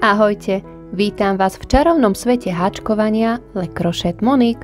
Ahojte, vítam vás v čarovnom svete háčkovania Le Crochet Monique.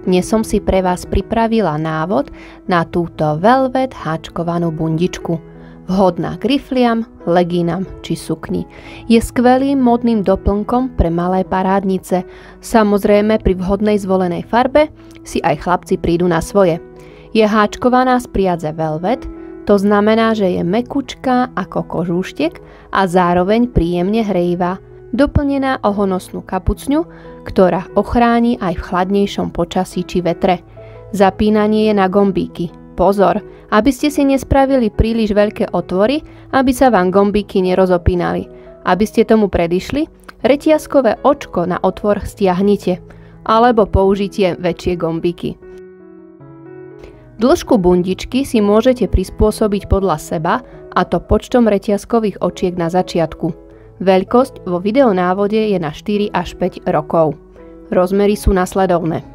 Dnes som si pre vás pripravila návod na túto velvet háčkovanú bundičku. Vhodná k rifliam, legínam či sukni. Je skvelým modným doplnkom pre malé parádnice. Samozrejme pri vhodnej zvolenej farbe si aj chlapci prídu na svoje. Je háčkovaná z priadze velvet, to znamená, že je mäkučká ako kožúštek a zároveň príjemne hrejivá, doplnená o honosnú kapucňu, ktorá ochráni aj v chladnejšom počasí či vetre. Zapínanie je na gombíky. Pozor, aby ste si nespravili príliš veľké otvory, aby sa vám gombíky nerozopínali. Aby ste tomu predišli, reťazkové očko na otvor stiahnite, alebo použite väčšie gombíky. Dĺžku bundičky si môžete prispôsobiť podľa seba, a to počtom reťazkových očiek na začiatku. Veľkosť vo videonávode je na 4 až 5 rokov. Rozmery sú nasledovné.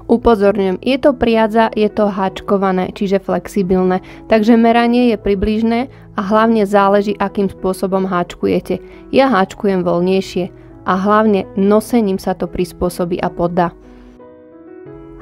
Upozorňujem, je to priadza, je to háčkované, čiže flexibilné, takže meranie je približné a hlavne záleží, akým spôsobom háčkujete. Ja háčkujem voľnejšie a hlavne nosením sa to prispôsobí a poddá.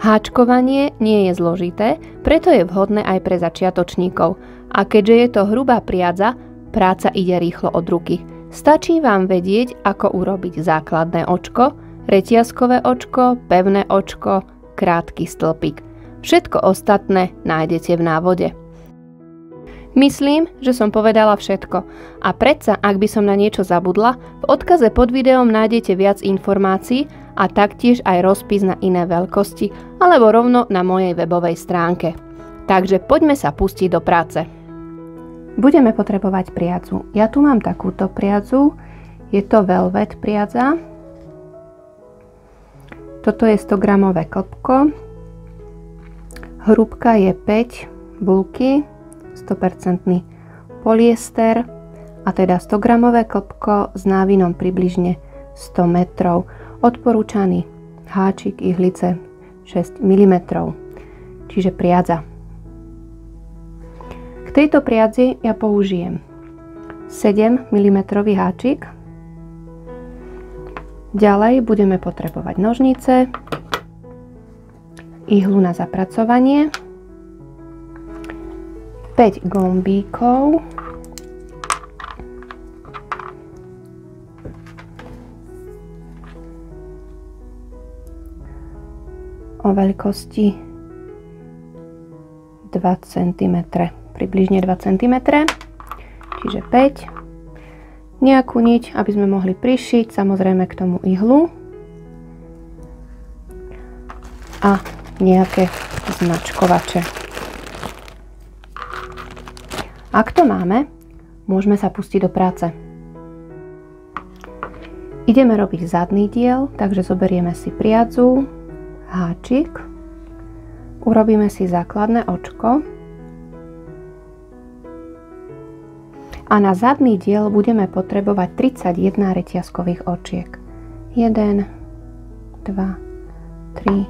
Háčkovanie nie je zložité, preto je vhodné aj pre začiatočníkov. A keďže je to hrubá priadza, práca ide rýchlo od ruky. Stačí vám vedieť, ako urobiť základné očko, reťazkové očko, pevné očko, krátky stĺpik. Všetko ostatné nájdete v návode. Myslím, že som povedala všetko. A predsa, ak by som na niečo zabudla, v odkaze pod videom nájdete viac informácií a taktiež aj rozpis na iné veľkosti, alebo rovno na mojej webovej stránke. Takže poďme sa pustiť do práce. Budeme potrebovať priadzu. Ja tu mám takúto priadzu, je to velvet priadza. Toto je 100 gramové klpko, hrúbka je 5 bulky, 100% polyester a teda 100 gramové klpko s návinom približne 100 metrov. Odporúčaný háčik ihlice 6 mm, čiže priadza. K tejto priadzi ja použijem 7 mm háčik. Ďalej budeme potrebovať nožnice, ihlu na zapracovanie, 5 gombíkov, o veľkosti 2 cm, približne 2 cm, čiže 5, nejakú niť, aby sme mohli prišiť, samozrejme k tomu ihlu a nejaké značkovače. Ak to máme, môžeme sa pustiť do práce. Ideme robiť zadný diel, takže zoberieme si priadzu, háčik, urobíme si základné očko a na zadný diel budeme potrebovať 31 reťazkových očiek. 1, 2, 3,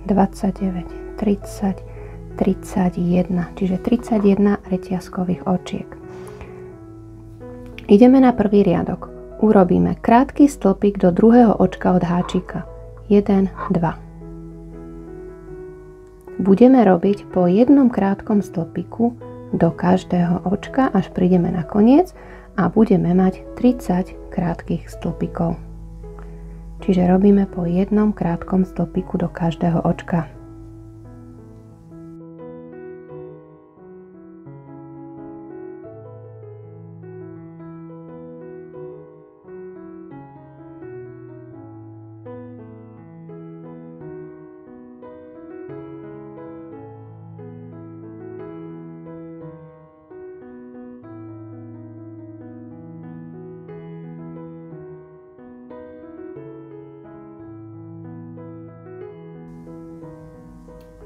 29, 30, 31, čiže 31 reťazkových očiek. Ideme na prvý riadok. Urobíme krátky stĺpik do druhého očka od háčika. 1, 2. Budeme robiť po jednom krátkom stĺpiku do každého očka, až prídeme na koniec a budeme mať 30 krátkych stĺpikov. Čiže robíme po jednom krátkom stĺpiku do každého očka.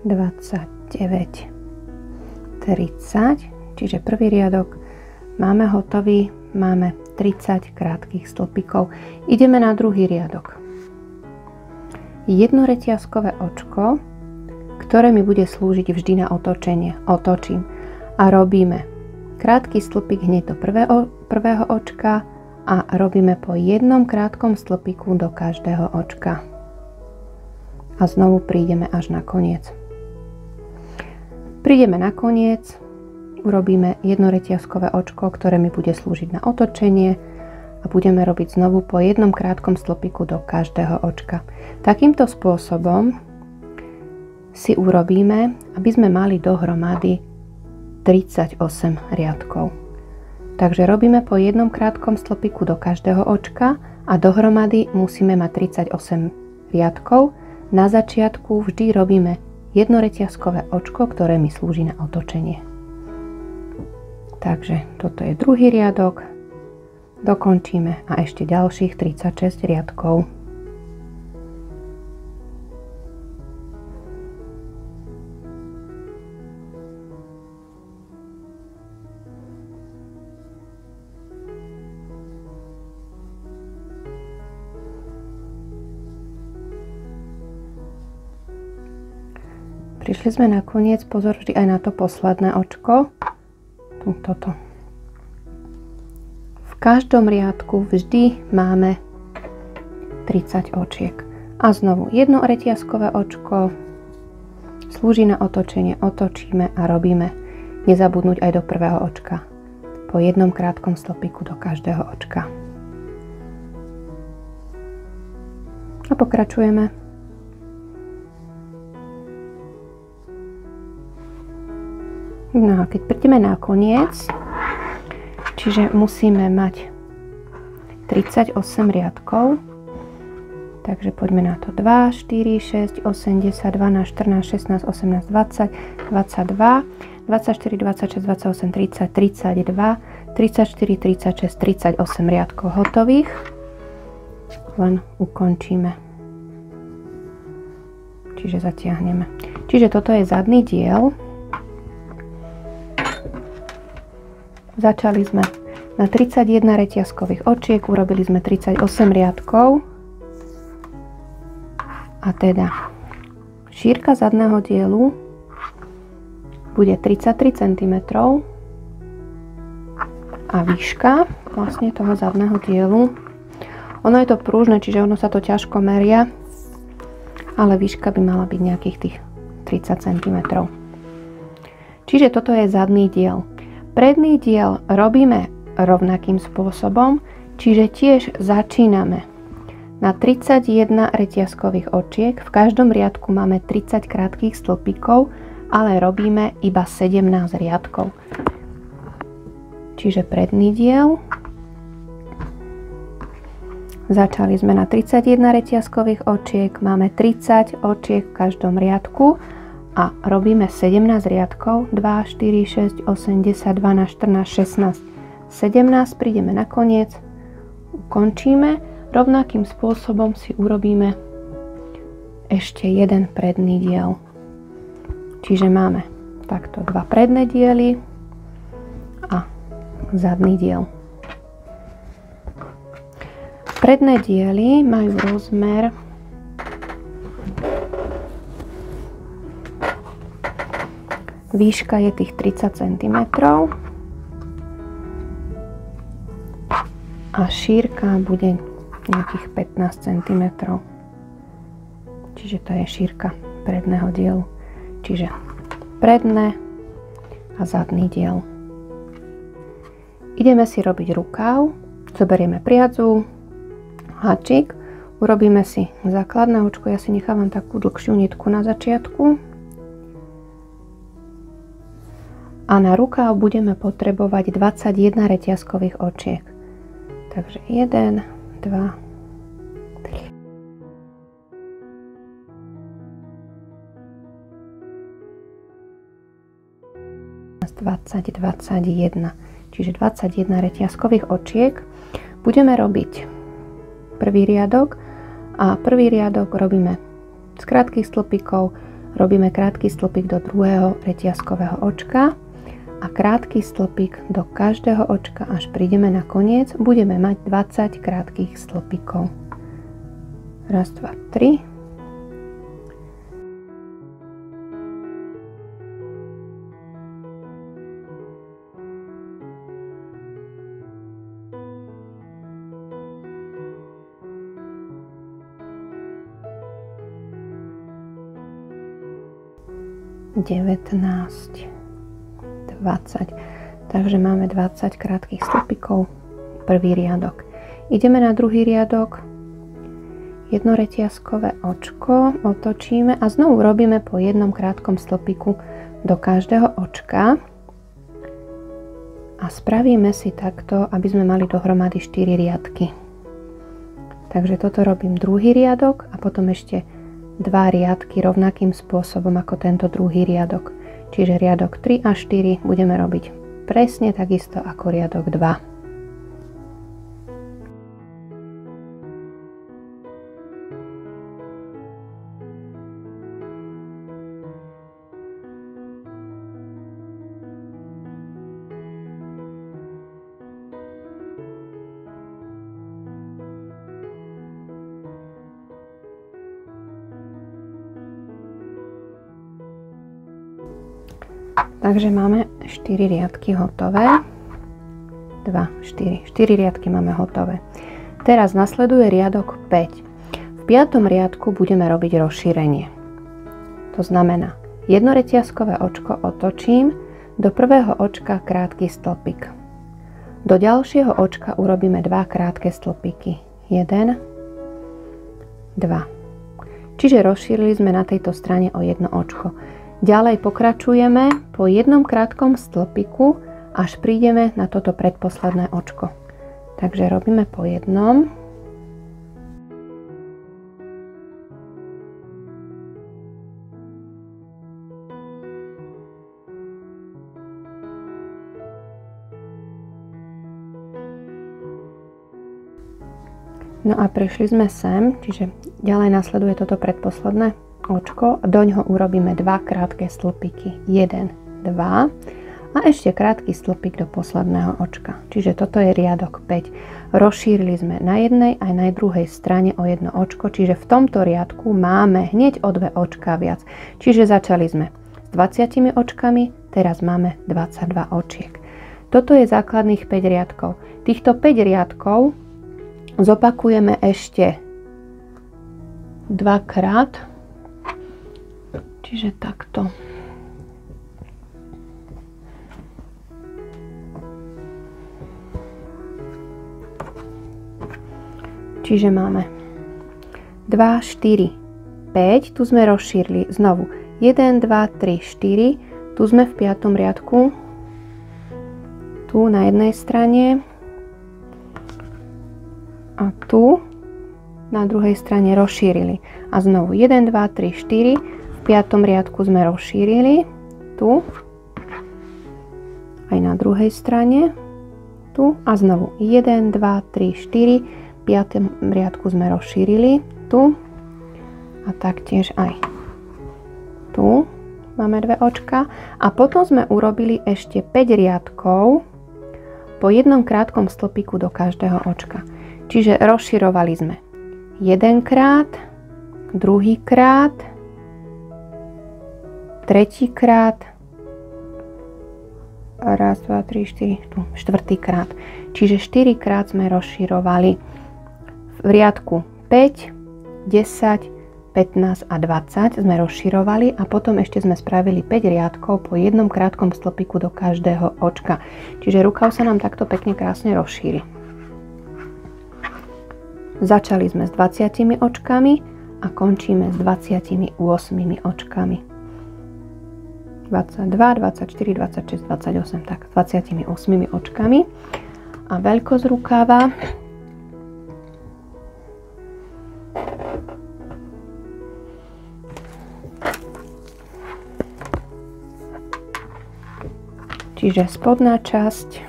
(29, 30), čiže prvý riadok máme hotový, máme 30 krátkych stĺpikov. Ideme na druhý riadok. jedno reťazkové očko, ktoré mi bude slúžiť vždy na otočenie. Otočím a robíme krátky stĺpik hneď do prvého očka a robíme po jednom krátkom stĺpiku do každého očka. A znovu prídeme až na koniec. Prídeme na koniec, urobíme jedno reťazkové očko, ktoré mi bude slúžiť na otočenie a budeme robiť znovu po jednom krátkom stĺpiku do každého očka. Takýmto spôsobom si urobíme, aby sme mali dohromady 38 riadkov. Takže robíme po jednom krátkom stĺpiku do každého očka a dohromady musíme mať 38 riadkov. Na začiatku vždy robíme jedno reťazkové očko, ktoré mi slúži na otočenie. Takže toto je druhý riadok. Dokončíme a ešte ďalších 36 riadkov. Prišli sme na koniec, pozor vždy aj na to posledné očko. Toto. V každom riadku vždy máme 30 očiek. A znovu jedno reťazkové očko slúži na otočenie, otočíme a robíme. Nezabudnúť aj do prvého očka. Po jednom krátkom stĺpiku do každého očka. A pokračujeme. No a keď prídeme na koniec, čiže musíme mať 38 riadkov, takže poďme na to 2, 4, 6, 8, 10, 12, 14, 16, 18, 20, 22, 24, 26, 28, 30, 32, 34, 36, 38 riadkov hotových. Len ukončíme. Čiže zatiahneme. Čiže toto je zadný diel. Začali sme na 31 reťazkových očiek, urobili sme 38 riadkov a teda šírka zadného dielu bude 33 cm a výška vlastne toho zadného dielu, ono je to prúžne, čiže ono sa to ťažko meria, ale výška by mala byť nejakých tých 30 cm. Čiže toto je zadný diel. Predný diel robíme rovnakým spôsobom, čiže tiež začíname na 31 reťazkových očiek. V každom riadku máme 30 krátkych stĺpikov, ale robíme iba 17 riadkov. Čiže predný diel. Začali sme na 31 reťazkových očiek, máme 30 očiek v každom riadku. A robíme 17 riadkov, 2, 4, 6, 8, 10, 12, 14, 16, 17, prídeme na koniec, ukončíme, rovnakým spôsobom si urobíme ešte jeden predný diel. Čiže máme takto dva predné diely a zadný diel. Predné diely majú rozmer výška je tých 30 cm a šírka bude nejakých 15 cm. Čiže to je šírka predného dielu. Čiže predné a zadný diel. Ideme si robiť rukáv. Zoberieme priadzu, háčik, urobíme si základné očko. Ja si nechávam takú dlhšiu nitku na začiatku. A na rukáv budeme potrebovať 21 reťazkových očiek. Takže 1, 2, 3. 20, 21. Čiže 21 reťazkových očiek. Budeme robiť prvý riadok a prvý riadok robíme z krátkych stĺpikov, robíme krátky stĺpik do druhého reťazkového očka a krátky stĺpik do každého očka, až prídeme na koniec, budeme mať 20 krátkych stĺpikov. Raz, dva, 3, 19, 20. Takže máme 20 krátkych stĺpikov, prvý riadok. Ideme na druhý riadok, jedno reťazkové očko otočíme a znovu robíme po jednom krátkom stĺpiku do každého očka a spravíme si takto, aby sme mali dohromady 4 riadky. Takže toto robím druhý riadok a potom ešte 2 riadky rovnakým spôsobom ako tento druhý riadok. Čiže riadok 3 a 4 budeme robiť presne takisto ako riadok 2. Takže máme 4 riadky hotové. 2, 4. 4 riadky máme hotové. Teraz nasleduje riadok 5. V 5. riadku budeme robiť rozšírenie. To znamená, jedno reťazkové očko otočím, do prvého očka krátky stĺpik. Do ďalšieho očka urobíme 2 krátke stĺpiky. 1, 2. Čiže rozšírili sme na tejto strane o jedno očko. Ďalej pokračujeme po jednom krátkom stĺpiku, až prídeme na toto predposledné očko. Takže robíme po jednom. No a prešli sme sem, čiže ďalej nasleduje toto predposledné očko, do ňoho urobíme 2 krátke stĺpiky, 1, 2 a ešte krátky stĺpik do posledného očka. Čiže toto je riadok 5. Rozšírili sme na jednej aj na druhej strane o jedno očko, čiže v tomto riadku máme hneď o 2 očká viac. Čiže začali sme s 20 očkami, teraz máme 22 očiek. Toto je základných 5 riadkov. Týchto 5 riadkov zopakujeme ešte 2-krát. Čiže takto. Čiže máme 2, 4, 5. Tu sme rozšírili znovu 1, 2, 3, 4. Tu sme v 5. riadku. Tu na jednej strane. A tu na druhej strane rozšírili. A znovu 1, 2, 3, 4. V 5. riadku sme rozšírili, tu, aj na druhej strane, tu a znovu 1, 2, 3, 4, v 5. riadku sme rozšírili, tu a taktiež aj tu máme 2 očka a potom sme urobili ešte 5 riadkov po jednom krátkom stĺpiku do každého očka. Čiže rozširovali sme 1 krát, druhý krát, tretí krát, raz, 2, 3, 4, tu, štvrtý krát. Čiže 4 krát sme rozširovali v riadku 5, 10, 15 a 20 sme rozširovali a potom ešte sme spravili 5 riadkov po jednom krátkom stĺpiku do každého očka. Čiže rukav sa nám takto pekne krásne rozšíri. Začali sme s 20 očkami a končíme s 28 očkami. 22, 24, 26, 28, tak 28 očkami a veľkosť rukáva čiže spodná časť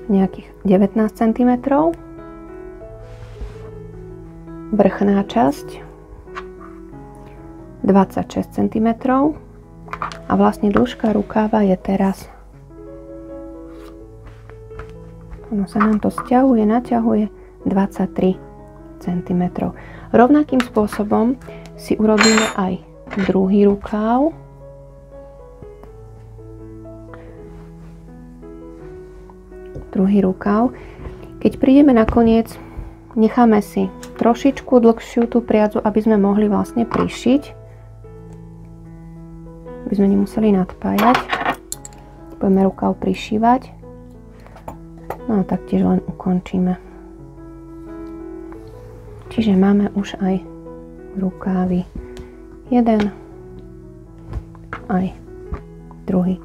nejakých 19 cm, vrchná časť 26 cm a vlastne dĺžka rukáva je teraz, ono sa nám to sťahuje, naťahuje 23 cm. Rovnakým spôsobom si urobíme aj druhý rukáv. Keď prídeme na koniec Necháme si trošičku dlhšiu tú priadzu, aby sme mohli vlastne prišiť. Aby sme nemuseli nadpájať. Budeme rukav prišívať. No a taktiež len ukončíme. Čiže máme už aj rukávy. Jeden, aj druhý.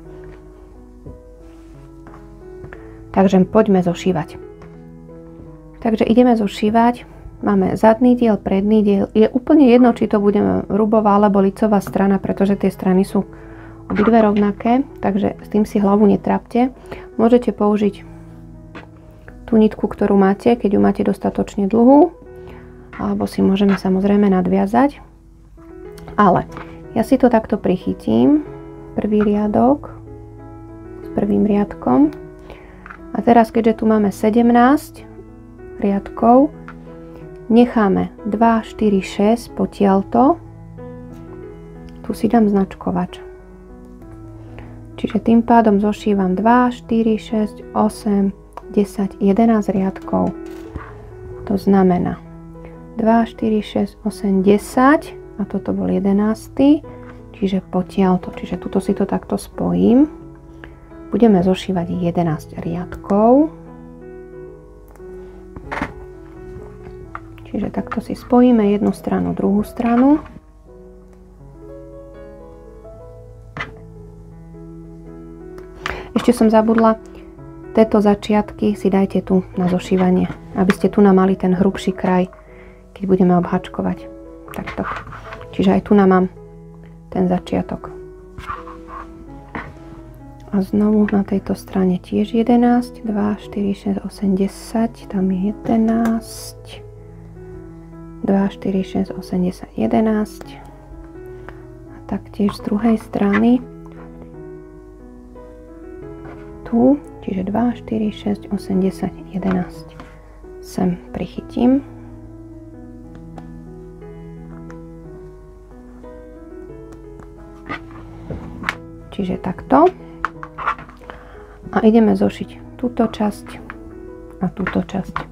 Takže poďme zošívať. Takže ideme zošívať. Máme zadný diel, predný diel. Je úplne jedno, či to bude rubová alebo licová strana, pretože tie strany sú obidve rovnaké, takže s tým si hlavu netrápte. Môžete použiť tú nitku, ktorú máte, keď ju máte dostatočne dlhú, alebo si môžeme samozrejme nadviazať. Ale ja si to takto prichytím, prvý riadok s prvým riadkom. A teraz, keďže tu máme 17 riadkov, necháme 2, 4, 6 potiaľto. Tu si dám značkovač. Čiže tým pádom zošívam 2, 4, 6, 8, 10, 11 riadkov. To znamená 2, 4, 6, 8, 10 a toto bol 11. Čiže potiaľto. Čiže tuto si to takto spojím. Budeme zošívať 11 riadkov. Čiže takto si spojíme jednu stranu, druhú stranu. Ešte som zabudla, tieto začiatky si dajte tu na zošívanie, aby ste tu mali ten hrubší kraj, keď budeme obhačkovať. Takto. Čiže aj tu mám ten začiatok. A znovu na tejto strane tiež 11, 2, 4, 6, 8, 10, tam je 11. 2, 4, 6, 8, 10, 11 a taktiež z druhej strany tu, čiže 2, 4, 6, 8, 10, 11 sem prichytím. Čiže takto a ideme zošiť túto časť a túto časť.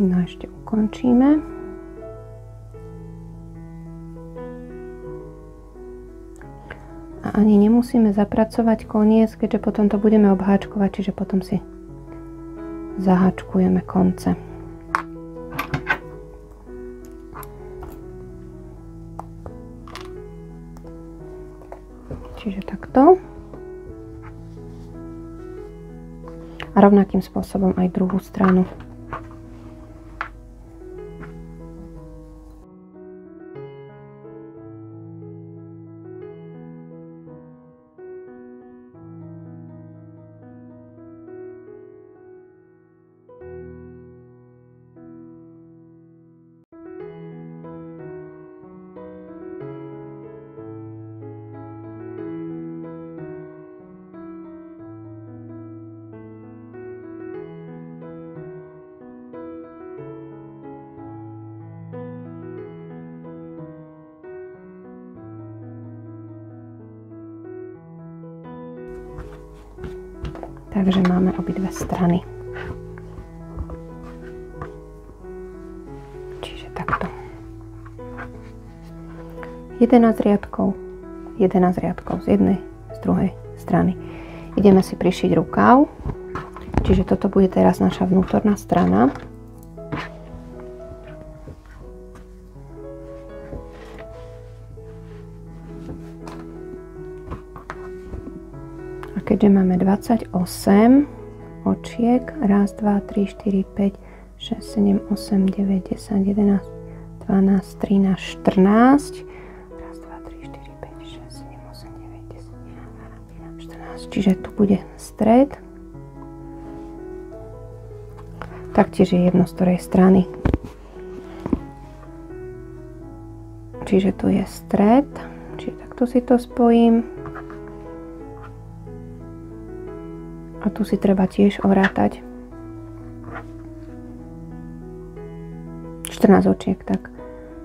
No ešte ukončíme. A ani nemusíme zapracovať koniec, keďže potom to budeme obháčkovať, čiže potom si zaháčkujeme konce. Čiže takto. A rovnakým spôsobom aj druhú stranu. Takže máme obidve strany. Čiže takto. 11 riadkov. 11 riadkov z jednej, z druhej strany. Ideme si prišiť rukav. Čiže toto bude teraz naša vnútorná strana. Keďže máme 28 očiek, 1, 2, 3, 4, 5, 6, 7, 8, 9, 10, 11, 12, 13, 14. Raz, 2, 3, 4, 5, 6, 7, 8, 9, 10, 11, 14. Čiže tu bude stred. Taktiež je jedno z ktorej strany. Čiže tu je stred. Čiže takto si to spojím. A tu si treba tiež orátať 14 očiek, tak.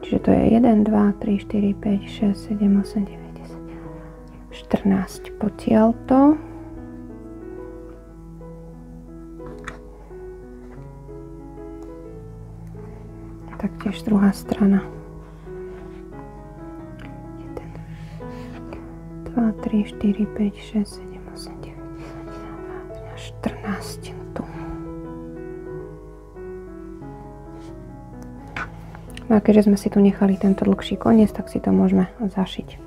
Čiže to je 1, 2, 3, 4, 5, 6, 7, 8, 9, 10, 14 potiaľto. Taktiež druhá strana. 1, 2, 3, 4, 5, 6, 7, 8, 9, 14 tu. No a keďže sme si tu nechali tento dlhší koniec, tak si to môžeme zašiť.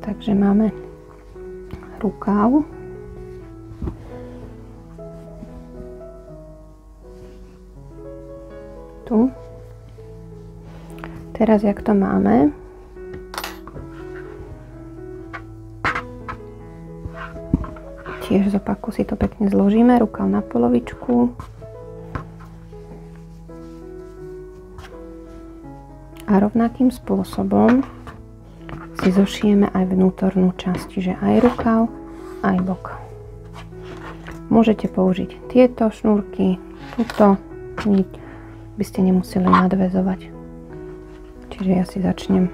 Takže máme rukav. Tu. Teraz, jak to máme, tiež z opaku si to pekne zložíme, rukav na polovičku. A rovnakým spôsobom si zošijeme aj vnútornú časť, čiže aj rukav, aj bok. Môžete použiť tieto šnúrky, túto, by ste nemuseli nadväzovať. Čiže ja si začnem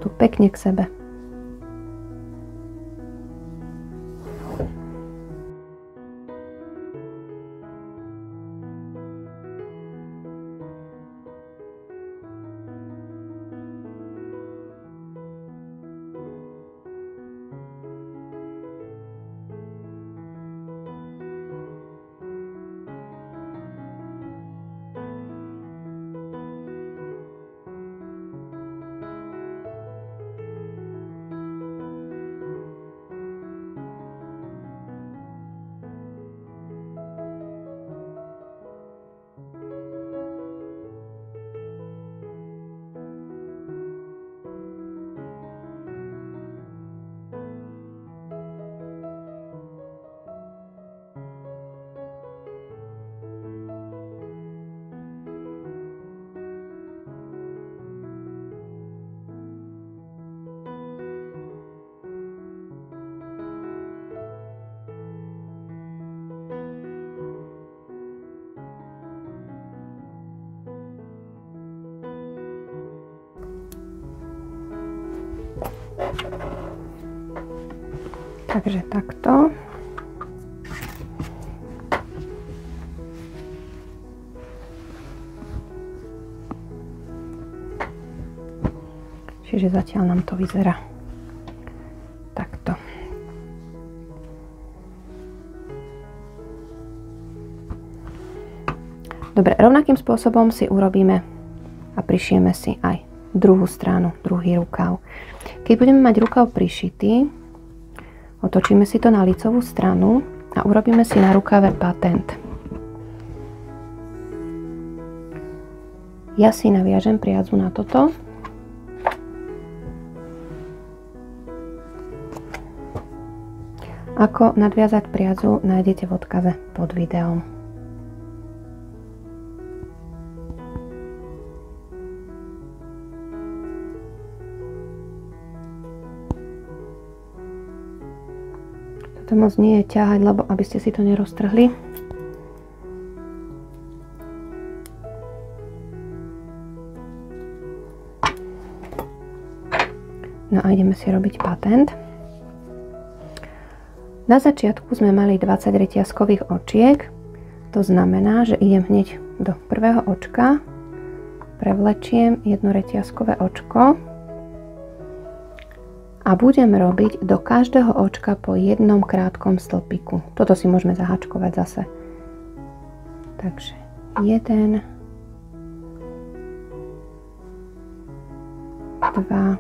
tu pekne k sebe. Takže takto. Čiže zatiaľ nám to vyzerá takto. Dobre, rovnakým spôsobom si urobíme a prišieme si aj druhú stranu, druhý rukav. Keď budeme mať rukav prišitý, otočíme si to na lícovú stranu a urobíme si na rukave patent. Ja si naviažem priadzu na toto. Ako nadviazať priadzu, nájdete v odkaze pod videom. To moc nie je ťahať, lebo aby ste si to neroztrhli. No a ideme si robiť patent. Na začiatku sme mali 20 reťazkových očiek. To znamená, že idem hneď do prvého očka, prevlečiem jedno reťazkové očko a budem robiť do každého očka po jednom krátkom stĺpiku. Toto si môžeme zaháčkovať zase. Takže 1, 2,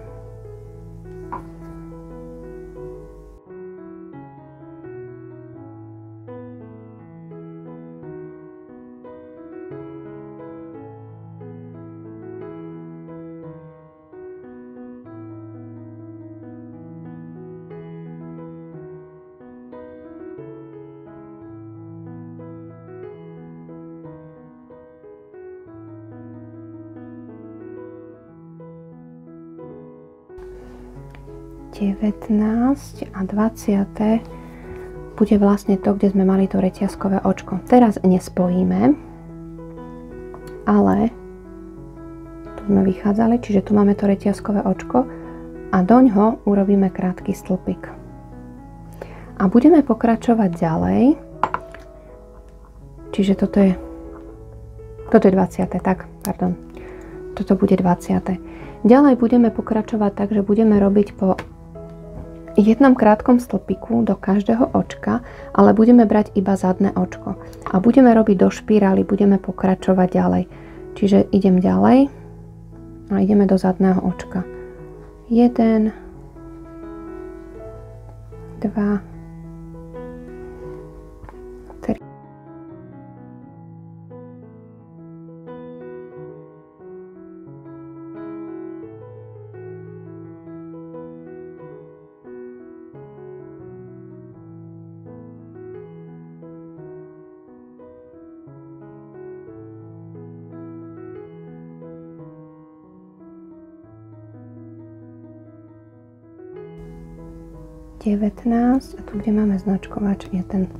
19 a 20 bude vlastne to, kde sme mali to reťazkové očko. Teraz nespojíme, ale tu sme vychádzali, čiže tu máme to reťazkové očko a doňho urobíme krátky stĺpik. A budeme pokračovať ďalej, čiže toto je 20, tak, pardon, toto bude 20. Ďalej budeme pokračovať tak, že budeme robiť po jednom krátkom stĺpiku do každého očka, ale budeme brať iba zadné očko. A budeme robiť do špirály, budeme pokračovať ďalej. Čiže idem ďalej a ideme do zadného očka. 1, 2, 3. A tu, kde máme značkovač, je ten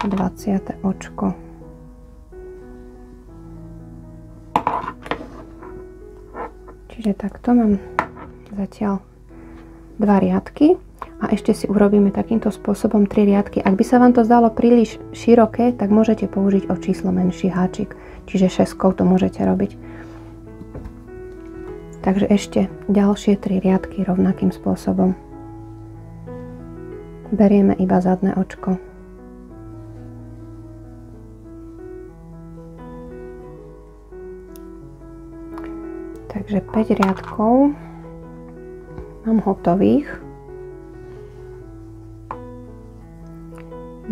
20. očko. Čiže takto mám zatiaľ 2 riadky a ešte si urobíme takýmto spôsobom 3 riadky. Ak by sa vám to zdalo príliš široké, tak môžete použiť o číslo menší háčik, čiže 6 to môžete robiť. Takže ešte ďalšie 3 riadky rovnakým spôsobom. Berieme iba zadné očko. Takže 5 riadkov mám hotových.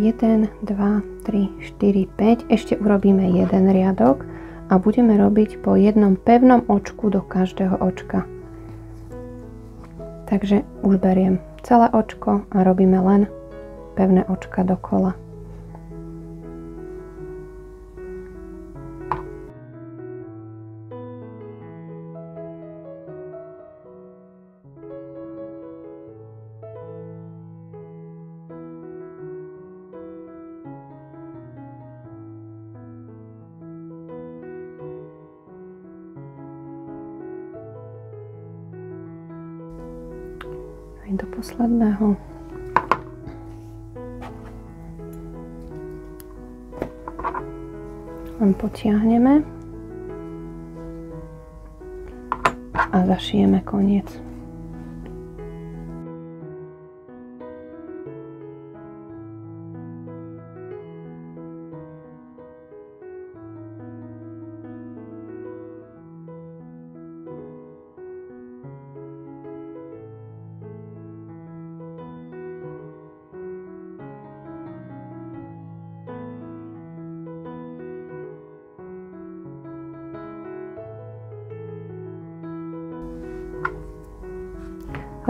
1, 2, 3, 4, 5. Ešte urobíme jeden riadok a budeme robiť po jednom pevnom očku do každého očka. Takže už beriem celé očko a robíme len pevné očka dokola. Do posledného. Len potiahneme a zašijeme koniec.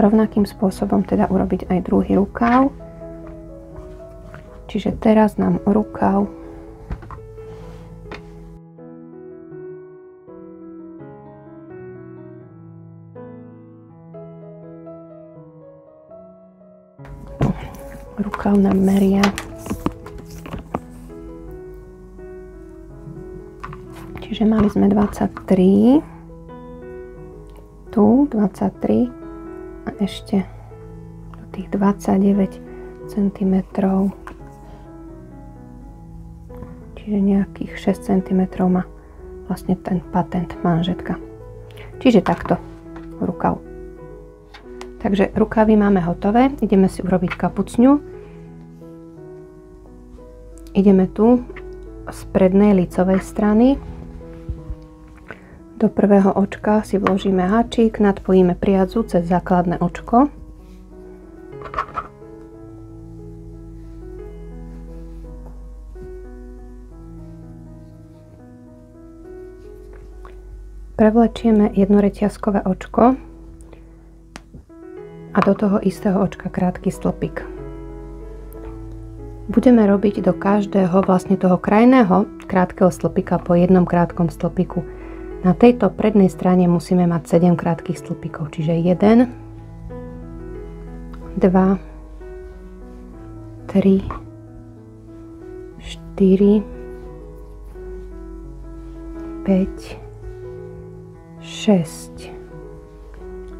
rovnakým spôsobom teda urobiť aj druhý rukav. Čiže teraz nám rukav nám meria čiže mali sme 23, tu 23 a ešte do tých 29 cm, čiže nejakých 6 cm má vlastne ten patent manžetka. Čiže takto rukav. Takže rukavy máme hotové, ideme si urobiť kapucňu. Ideme tu z prednej lícovej strany. Do prvého očka si vložíme háčik, nadpojíme priadzu cez základné očko. Prevlečieme jednoreťazkové očko a do toho istého očka krátky stĺpik. Budeme robiť do každého vlastne toho krajného krátkeho stĺpika po jednom krátkom stĺpiku. Na tejto prednej strane musíme mať 7 krátkych stĺpikov, čiže 1, 2, 3, 4, 5, 6,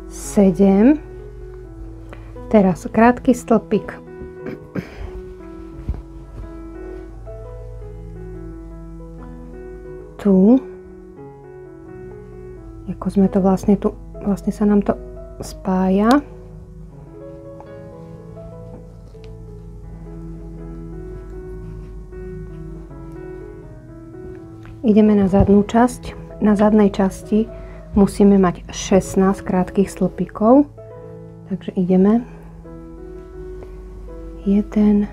7. Teraz krátky stĺpik. Tu, ako sme to vlastne tu, vlastne sa nám to spája. Ideme na zadnú časť. Na zadnej časti musíme mať 16 krátkych stĺpikov. Takže ideme. 1,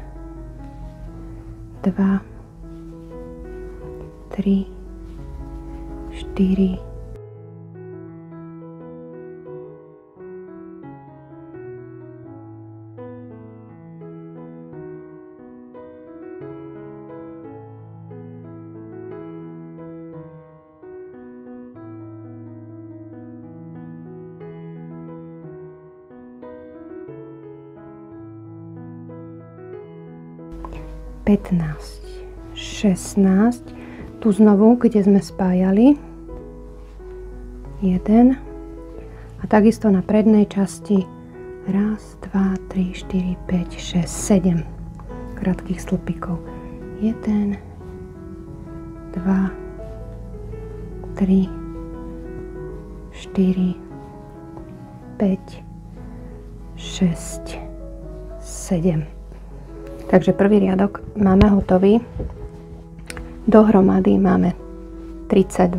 2, 3, 4, 15, 16, tu znovu, kde sme spájali, 1 a takisto na prednej časti 1, 2, 3, 4, 5, 6, 7 krátkych stĺpikov, 1, 2, 3, 4, 5, 6, 7. Takže prvý riadok máme hotový. Dohromady máme 32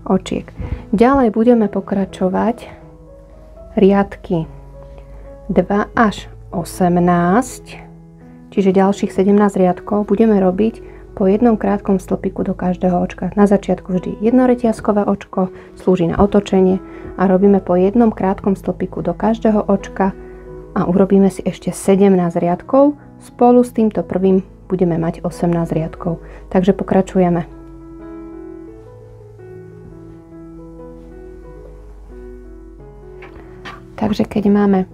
očiek. Ďalej budeme pokračovať riadky 2 až 18, čiže ďalších 17 riadkov budeme robiť po jednom krátkom stĺpiku do každého očka. Na začiatku vždy jednoreťazkové očko, slúži na otočenie a robíme po jednom krátkom stĺpiku do každého očka a urobíme si ešte 17 riadkov. Spolu s týmto prvým budeme mať 18 riadkov. Takže pokračujeme. Takže keď máme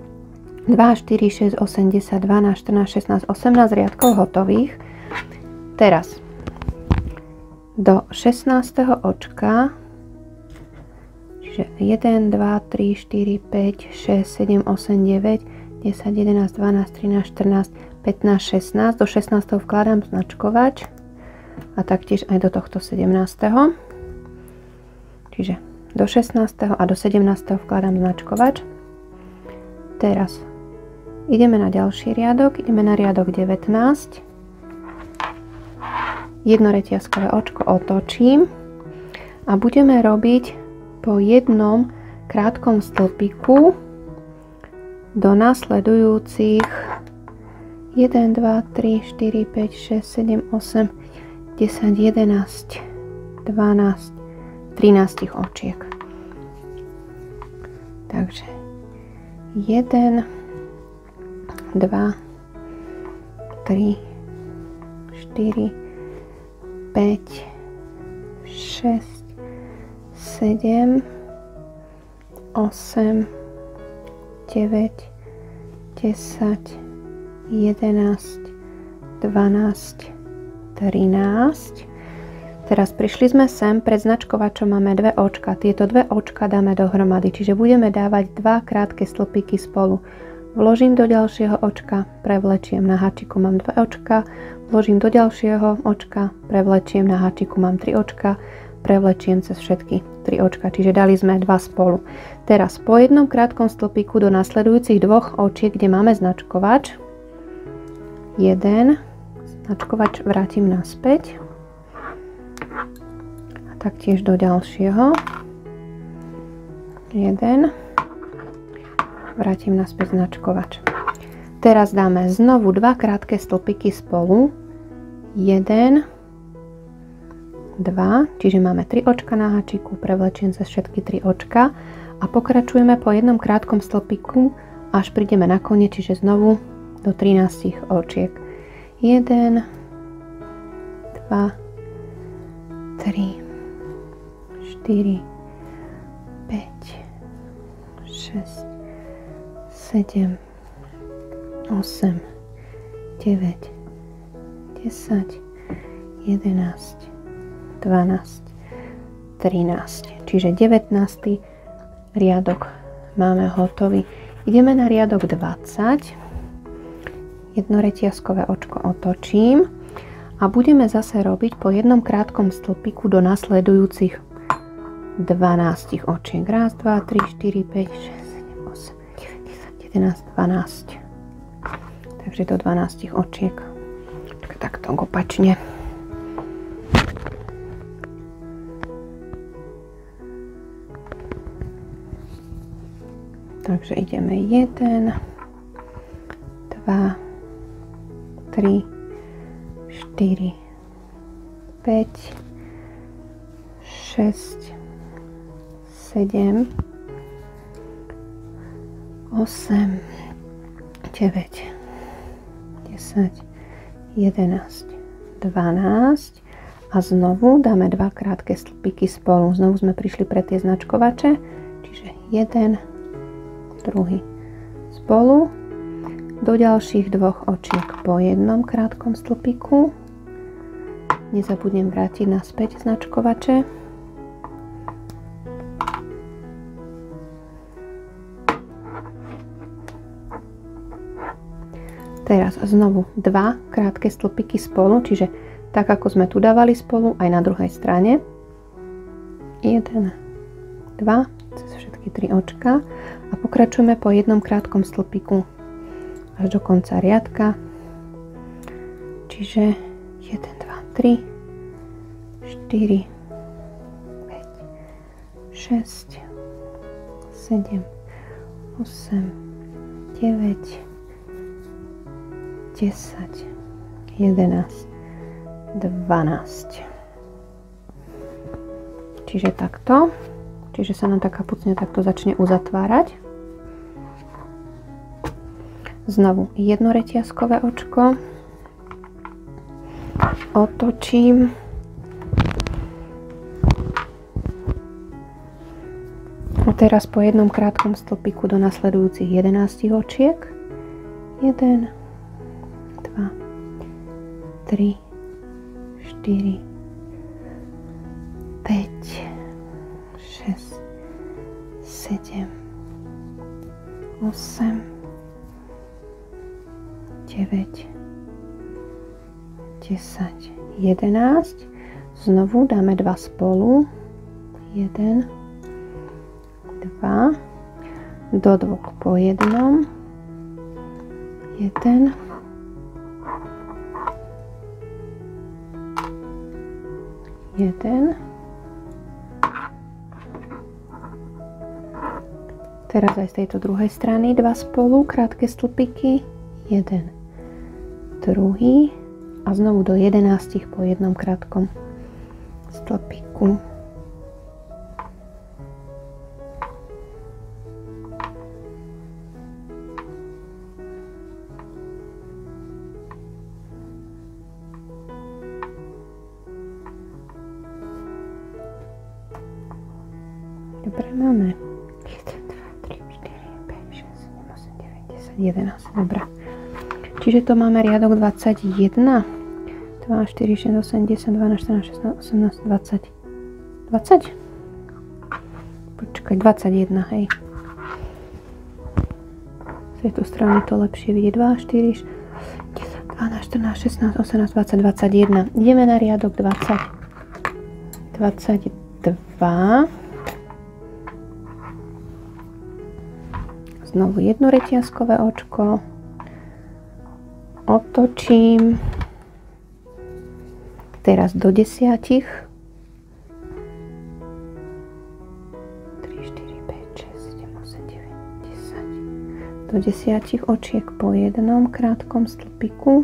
2, 4, 6, 8, 10, 12, 14, 16, 18 riadkov hotových, teraz do 16. očka, čiže 1, 2, 3, 4, 5, 6, 7, 8, 9, 10, 11, 12, 13, 14, 15, 16, do 16. vkladám značkovač a taktiež aj do tohto 17. Čiže do 16. a do 17. vkladám značkovač. Teraz ideme na ďalší riadok, ideme na riadok 19. Jednoreťazkové očko otočím a budeme robiť po jednom krátkom stĺpiku do nasledujúcich 1, 2, 3, 4, 5, 6, 7, 8, 10, 11, 12, 13 očiek. Takže 1, 2, 3, 4, 5, 6, 7, 8, 9, 10, 11, 12, 13. Teraz prišli sme sem, pred značkovačom máme dve očka. Tieto dve očka dáme dohromady, čiže budeme dávať dva krátke stĺpiky spolu. Vložím do ďalšieho očka, prevlečiem, na háčiku mám dve očka, vložím do ďalšieho očka, prevlečiem, na háčiku mám 3 očka, prevlečiem cez všetky 3 očka, čiže dali sme dva spolu. Teraz po jednom krátkom stĺpiku do nasledujúcich dvoch očiek, kde máme značkovač, jeden, značkovač vrátim naspäť a taktiež do ďalšieho, jeden, vrátim naspäť značkovač. Teraz dáme znovu dva krátke stĺpiky spolu, 1, 2, čiže máme 3 očka na háčiku, prevlečiem cez všetky 3 očka a pokračujeme po jednom krátkom stĺpiku, až prídeme na koniec, čiže znovu do 13 očiek. 1, 2, 3, 4, 5, 6, 7, 8, 9, 10, 11, 12, 13. Čiže 19. riadok máme hotový. Ideme na riadok 20. Jednoretiazkové očko otočím a budeme zase robiť po jednom krátkom stĺpiku do nasledujúcich 12 očiek. Raz, 2, 3, 4, 5, 6, 7, 8, 9, 10, 11, 12. Takže do 12 očiek. Takto opačne. Takže ideme 1, 2, 3, 4, 5, 6, 7, 8, 9, 10, 11, 12 a znovu dáme dva krátke stĺpiky spolu. Znovu sme prišli pre tie značkovače, čiže 1, druhý spolu, do ďalších dvoch očiek po jednom krátkom stĺpiku. Nezabudnem vrátiť naspäť značkovače. Teraz znovu dva krátke stĺpiky spolu, čiže tak ako sme tu dávali spolu, aj na druhej strane. 1, 2, cez všetky 3 očka a pokračujeme po jednom krátkom stĺpiku až do konca riadka. Čiže 1, 2, 3, 4, 5, 6, 7, 8, 9, 10, 11, 12. Čiže takto. Čiže sa nám tá kapucňa takto začne uzatvárať. Znovu jednoretiazkové očko. Otočím. A teraz po jednom krátkom stĺpiku do nasledujúcich 11 očiek. 1, 2, 3, 4, 5, 6, 7, 8, 9, 10, 11. Znovu dáme dva spolu. 1, 2, do dvoch po jednom. 1, 1. Teraz aj z tejto druhej strany dva spolu, krátke stĺpiky, 1, druhý a znovu do 11 po jednom krátkom stĺpiku. Dobre, máme 1, 2, 3, 4, 5, 6, 7, 8, 9, 10, 11. Dobre. Čiže to máme riadok 21. 2, 4, 6, 8, 10, 12, 14, 16, 18, 20. 20? Počkaj, 21, hej. Z tejto strany to lepšie vidieť. 2, 4, 10, 12, 14, 16, 18, 20, 21. Ideme na riadok 20. 22. Znovu jedno reťazkové očko. Otočím. Teraz do 10. 3, 4, 5, 6, 7, 8, 9, 10. Do 10 očiek po jednom krátkom stĺpiku.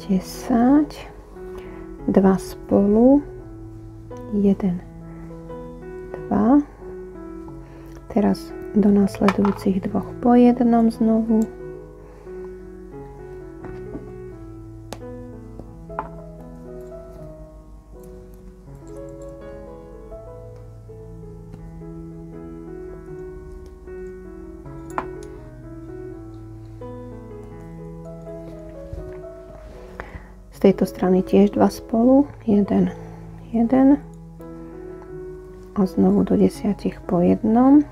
Desať, 2 spolu, 1, 2. Teraz do nasledujúcich dvoch po jednom znovu. Z tejto strany tiež 2 spolu, 1, 1 a znovu do 10 po jednom.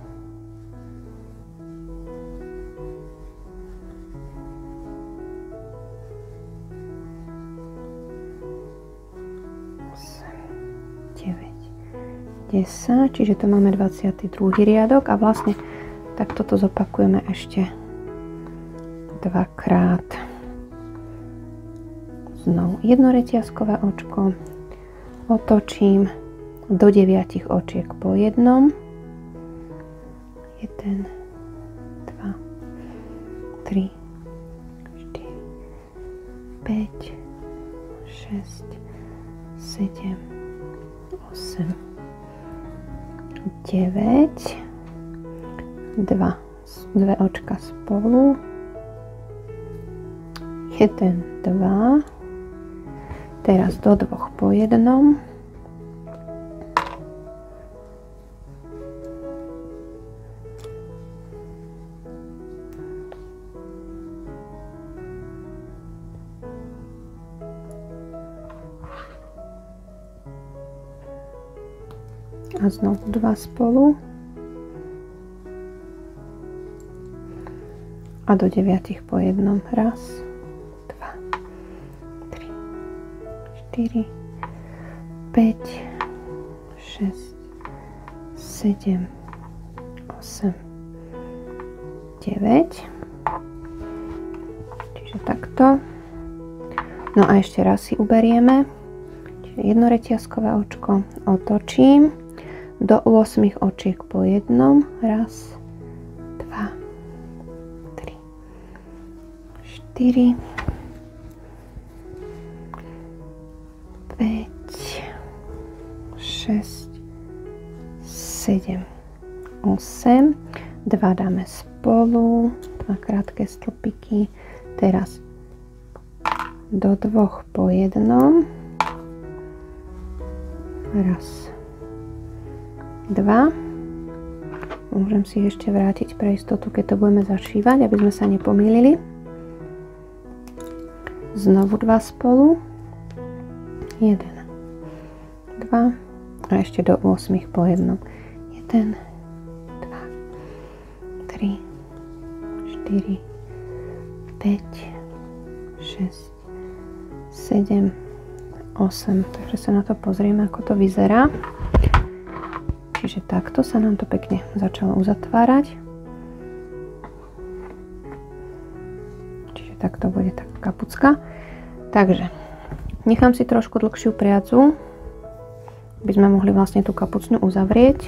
Čiže to máme 22. riadok a vlastne takto to zopakujeme ešte dvakrát. Znovu jedno reťazkové očko, otočím do 9 očiek po jednom. 1, 2, 3, 4, 5, 6, 7, 8, 9, 2 očka spolu, 1, 2, teraz do 2 po jednom, a znovu 2 spolu a do 9 po jednom. Raz, 2, 3, 4, 5, 6, 7, 8, 9. Čiže takto. No a ešte raz si uberieme. Čiže jedno reťazkové očko, otočím do 8 očiek po jednom. Raz, 2, 3, 4, 5, 6, 7, 8. 2 dáme spolu, 2 krátke stĺpiky. Teraz do 2 po jednom. Raz, 2. Môžem si ešte vrátiť pre istotu, keď to budeme zašívať, aby sme sa nepomýlili. Znovu 2 spolu. 1, 2 a ešte do 8 po jednom. 1, 2, 3, 4, 5, 6, 7, 8. Takže sa na to pozrieme, ako to vyzerá. Čiže takto sa nám to pekne začalo uzatvárať. Čiže takto bude taká kapucka. Takže nechám si trošku dlhšiu priacu, aby sme mohli vlastne tú kapucňu uzavrieť.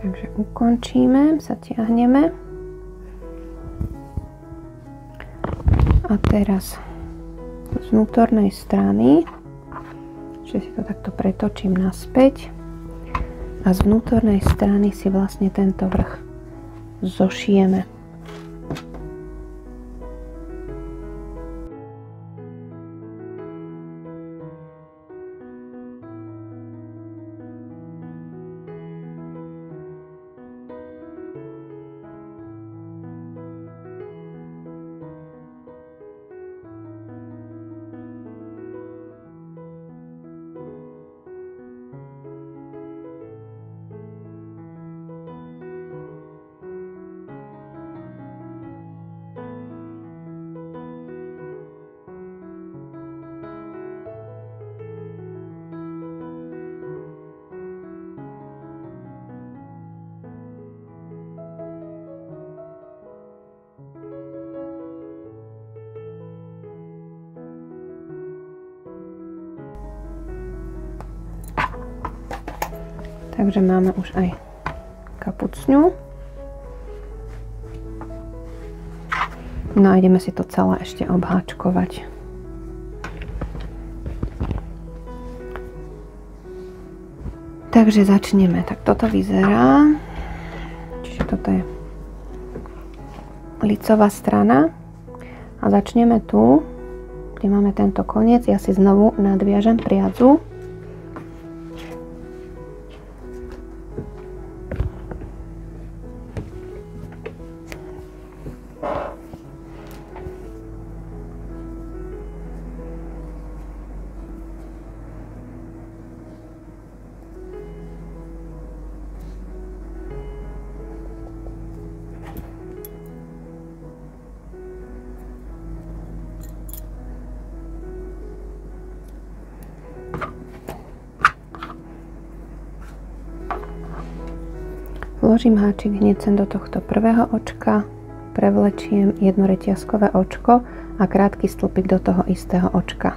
Takže ukončíme, zatiahneme. A teraz z vnútornej strany, že si to takto pretočím naspäť, a z vnútornej strany si vlastne tento vrch zošijeme. Takže máme už aj kapucňu. No a ideme si to celé ešte obháčkovať. Takže začneme. Tak toto vyzerá. Čiže toto je licová strana. A začneme tu, kde máme tento koniec. Ja si znovu nadviažem priadzu. Vložím háčik hneď sem do tohto prvého očka, prevlečiem jedno reťazkové očko a krátky stĺpik do toho istého očka.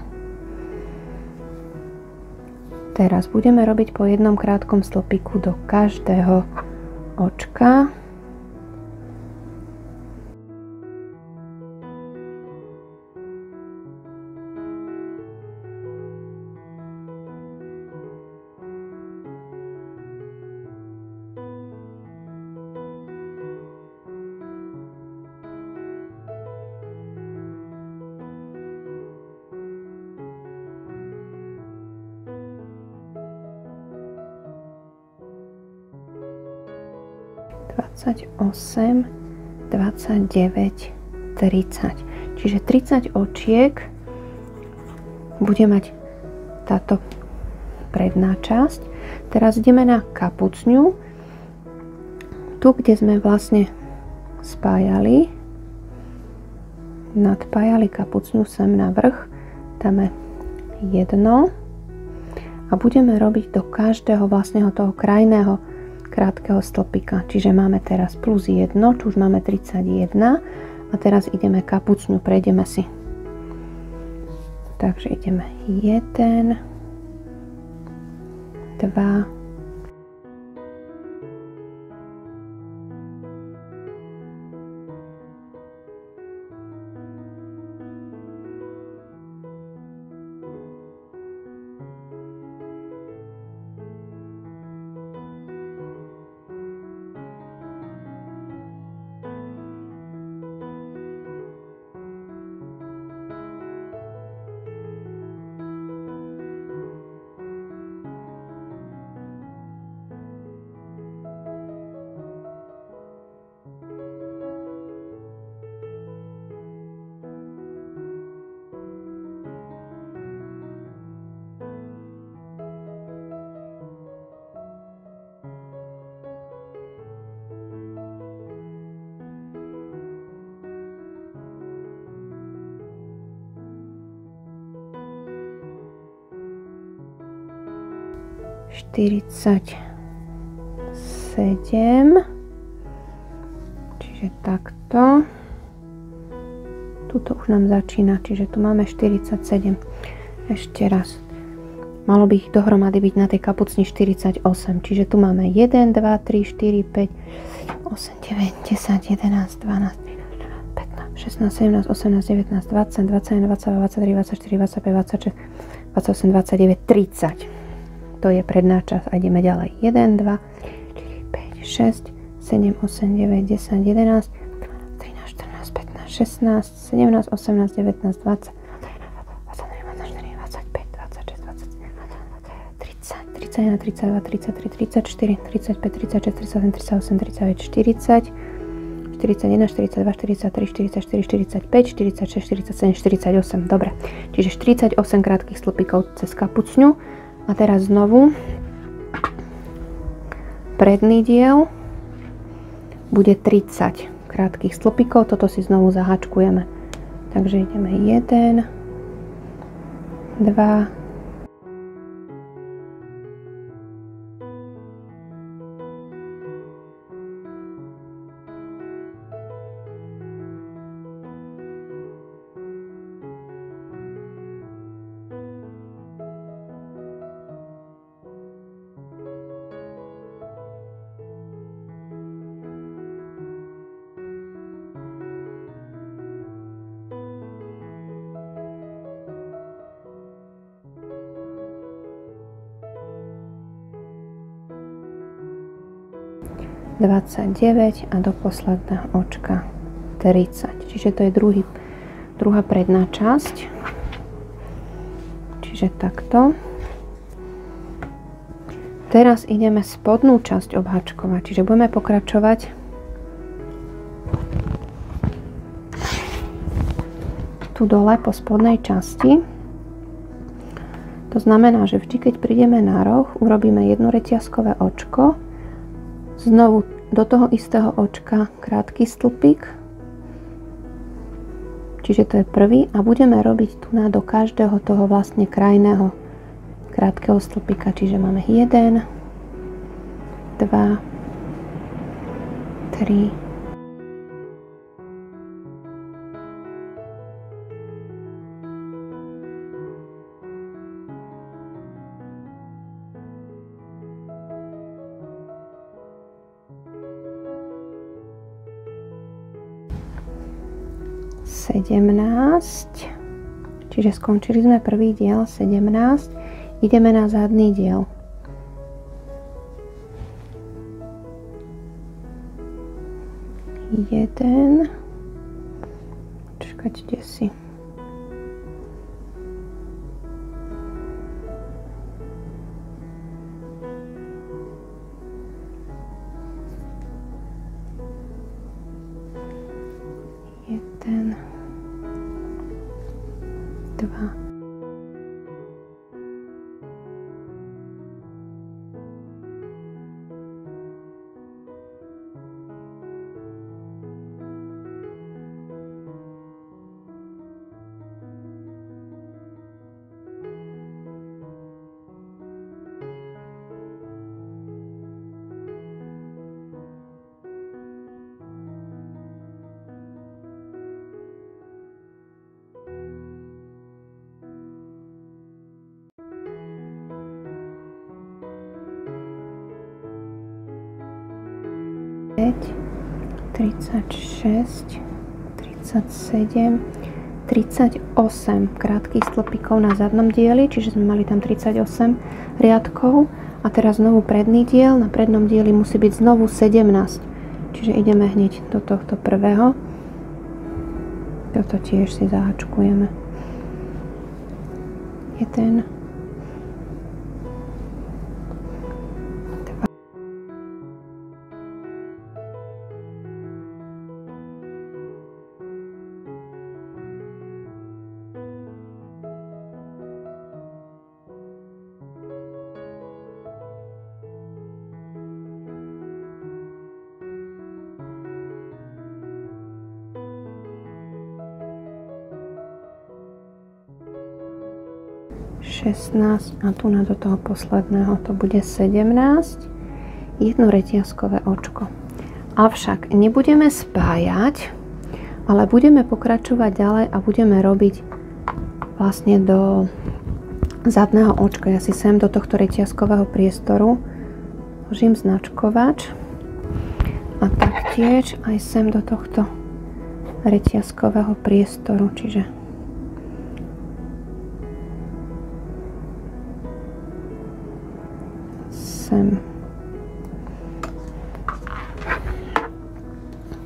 Teraz budeme robiť po jednom krátkom stĺpiku do každého očka. (28, 29, 30). Čiže 30 očiek bude mať táto predná časť. Teraz ideme na kapucňu. Tu, kde sme vlastne spájali, nadpájali kapucňu sem na vrch, dáme jedno a budeme robiť do každého vlastného toho krajného krátkeho stĺpika. Čiže máme teraz plus 1, tu už máme 31 a teraz ideme kapucňu, prejdeme si. Takže ideme 1, 2, 47, čiže takto. Tuto už nám začína, čiže tu máme 47. Ešte raz. Malo by ich dohromady byť na tej kapucni 48, čiže tu máme 1, 2, 3, 4, 5, 8, 9, 10, 11, 12, 13, 14, 15, 16, 17, 18, 19, 20, 21, 22, 23, 24, 25, 26, 28, 29, 30. To je predná časť. A ideme ďalej. 1, 2, 4, 5, 6, 7, 8, 9, 10, 11, 13, 14, 15, 16, 17, 18, 19, 20, 31, 32, 33, 34, 35, 36, 37, 38, 39, 40, 41, 42, 43, 44, 45, 46, 47, 48. Dobre, čiže 48 krátkych stĺpikov cez kapucňu. A teraz znovu predný diel bude 30 krátkych stĺpikov. Toto si znovu zahačkujeme. Takže ideme 1, 2, 29 a do posledného očka 30. Čiže to je druhá predná časť. Čiže takto. Teraz ideme spodnú časť obhačkovať. Čiže budeme pokračovať tu dole po spodnej časti. To znamená, že vždy, keď prídeme na roh, urobíme jedno reťazkové očko. Znovu do toho istého očka krátky stĺpik, čiže to je prvý, a budeme robiť tu do každého toho vlastne krajného krátkeho stĺpika, čiže máme 1, 2, 3, 17, čiže skončili sme prvý diel 17, ideme na zadný diel. Jeden, čakajte si. Jeden, 2, 36, 37, 38 krátkych stĺpikov na zadnom dieli, čiže sme mali tam 38 riadkov. A teraz znovu predný diel, na prednom dieli musí byť znovu 17. Čiže ideme hneď do tohto prvého. Toto tiež si zahačkujeme. 1, 16 a tu do toho posledného to bude 17, jedno reťazkové očko. Avšak nebudeme spájať, ale budeme pokračovať ďalej a budeme robiť vlastne do zadného očka. Ja si sem do tohto reťazkového priestoru vložím značkovač a taktiež aj sem do tohto reťazkového priestoru, čiže sem.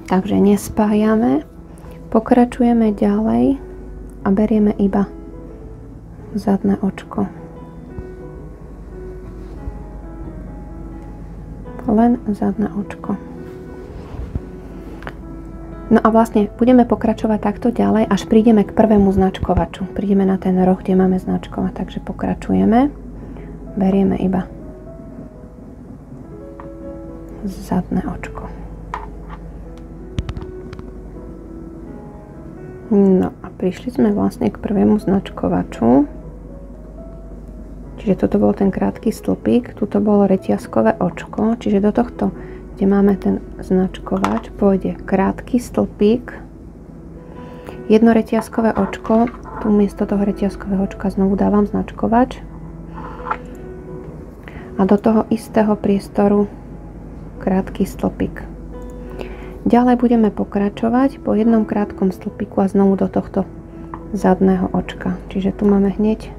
Takže nespájame, pokračujeme ďalej a berieme iba zadné očko. Len zadné očko. No a vlastne budeme pokračovať takto ďalej, až prídeme k prvému značkovaču. Prídeme na ten roh, kde máme značkovať, takže pokračujeme. Berieme iba zadné očko. No a prišli sme vlastne k prvému značkovaču. Čiže toto bol ten krátky stĺpik, tuto bolo reťazkové očko, čiže do tohto, kde máme ten značkovač, pôjde krátky stĺpik, jedno reťazkové očko, tu miesto toho reťazkového očka znovu dávam značkovač a do toho istého priestoru krátky stĺpik. Ďalej budeme pokračovať po jednom krátkom stĺpiku a znovu do tohto zadného očka. Čiže tu máme hneď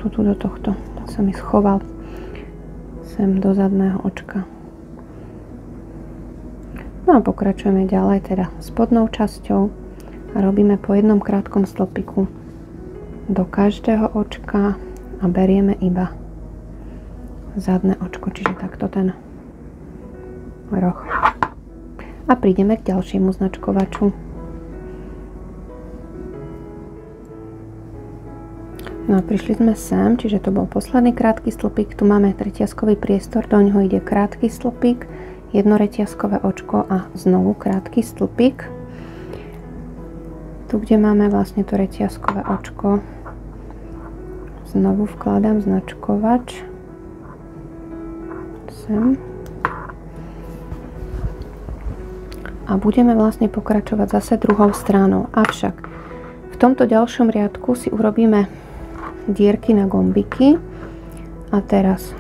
tu do tohto. Tak sa mi schoval sem do zadného očka. No a pokračujeme ďalej teda spodnou časťou a robíme po jednom krátkom stĺpiku do každého očka a berieme iba zadné očko, čiže takto ten roh. A prídeme k ďalšiemu značkovaču. No a prišli sme sem, čiže to bol posledný krátky stĺpik. Tu máme reťazkový priestor, do ňoho ide krátky stĺpik, jedno reťazkové očko a znovu krátky stĺpik. Tu, kde máme vlastne to reťazkové očko, znovu vkladám značkovač. A budeme vlastne pokračovať zase druhou stranou. Avšak v tomto ďalšom riadku si urobíme dierky na gombiky. A teraz